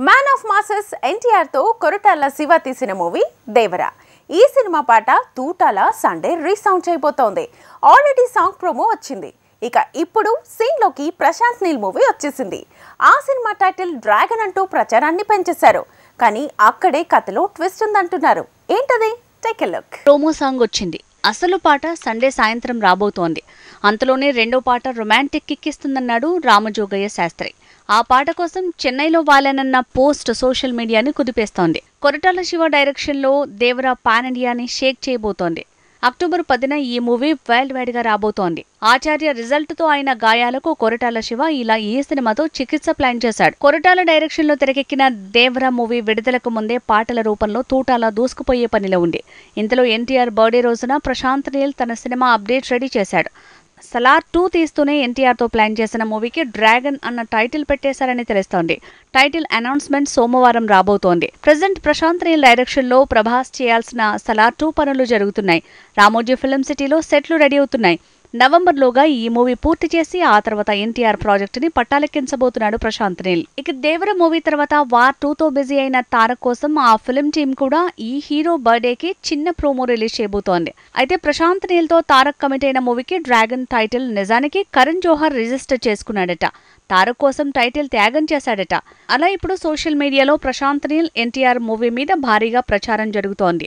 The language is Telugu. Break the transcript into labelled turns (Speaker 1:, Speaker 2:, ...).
Speaker 1: మ్యాన్ ఆఫ్ మాసెస్ ఎన్టీఆర్ తో కొరటాల శివ తీసిన మూవీ దేవరా. ఈ సినిమా పాట తూటాల సండే రీసౌండ్ చేయబోతోంది. ఆల్రెడీ సాంగ్ ప్రోమో వచ్చింది. ఇక ఇప్పుడు సీన్ లోకి ప్రశాంత్ నీల్ మూవీ వచ్చేసింది. ఆ సినిమా టైటిల్ డ్రాగన్ అంటూ ప్రచారాన్ని పెంచేశారు. కానీ అక్కడే కథలో ట్విస్ట్ ఉందంటున్నారు. ఏంటది? Take a look.
Speaker 2: Promo song వచ్చింది. అసలు పాట సండే సాయంత్రం రాబోతోంది. అంతలోనే రెండో పాట రొమాంటిక్ కిక్కిస్తుందన్నాడు రామజోగయ్య శాస్త్రి. ఆ పాట కోసం చెన్నైలో వాలనన్న పోస్ట్ సోషల్ మీడియాని కుదిపేస్తోంది. కొరటాల శివ డైరెక్షన్లో దేవరా పాన్ ఇండియాని షేక్ చేయబోతోంది. అక్టోబర్ 10న ఈ మూవీ వరల్డ్ వైడ్ గా రాబోతోంది. ఆచార్య రిజల్ట్ తో అయిన గాయాలకు కొరటాల శివ ఇలా ఈ సినిమాతో చికిత్స ప్లాన్ చేశాడు. కొరటాల డైరెక్షన్ లో తెరకెక్కిన దేవరా మూవీ విడుదలకు ముందే పాటల రూపంలో తూటాల దూసుకుపోయే పనిలో ఉంది. ఇంతలో ఎన్టీఆర్ బర్త్డే రోజున ప్రశాంత్ నీల్ తన సినిమా అప్డేట్ రెడీ చేశాడు. సలార్ 2 తీస్తూనే ఎన్టీఆర్ తో ప్లాన్ చేసిన మూవీకి డ్రాగన్ అన్న టైటిల్ పెట్టేశారని తెలుస్తోంది. టైటిల్ అనౌన్స్మెంట్ సోమవారం రాబోతోంది. ప్రెజెంట్ ప్రశాంత్ నీల్ డైరెక్షన్ లో ప్రభాస్ చేయాల్సిన సలార్ 2 పనులు జరుగుతున్నాయి. రామోజీ ఫిల్మ్ సిటీలో సెట్లు రెడీ అవుతున్నాయి. నవంబర్లోగా ఈ మూవీ పూర్తి చేసి ఆ తర్వాత ఎన్టీఆర్ ప్రాజెక్ట్ ని పట్టాలెక్కించబోతున్నాడు ప్రశాంత్ నీల్. ఇక దేవర మూవీ తర్వాత వార్ 2 తో బిజీ అయిన తారక్ కోసం ఆ ఫిల్మ్ టీమ్ కూడా ఈ హీరో బర్త్డే కి చిన్న ప్రోమో రిలీజ్ చేయబోతోంది. అయితే ప్రశాంత్ నీల్ తో తారక్ కమిట్ అయిన మూవీకి డ్రాగన్ టైటిల్ నిజానికి కరణ్ జోహర్ రిజిస్టర్ చేసుకున్నాడట. తారక్ కోసం టైటిల్ త్యాగం చేశాడట. అలా ఇప్పుడు సోషల్ మీడియాలో ప్రశాంత్ నీల్ ఎన్టీఆర్ మూవీ మీద భారీగా ప్రచారం జరుగుతోంది.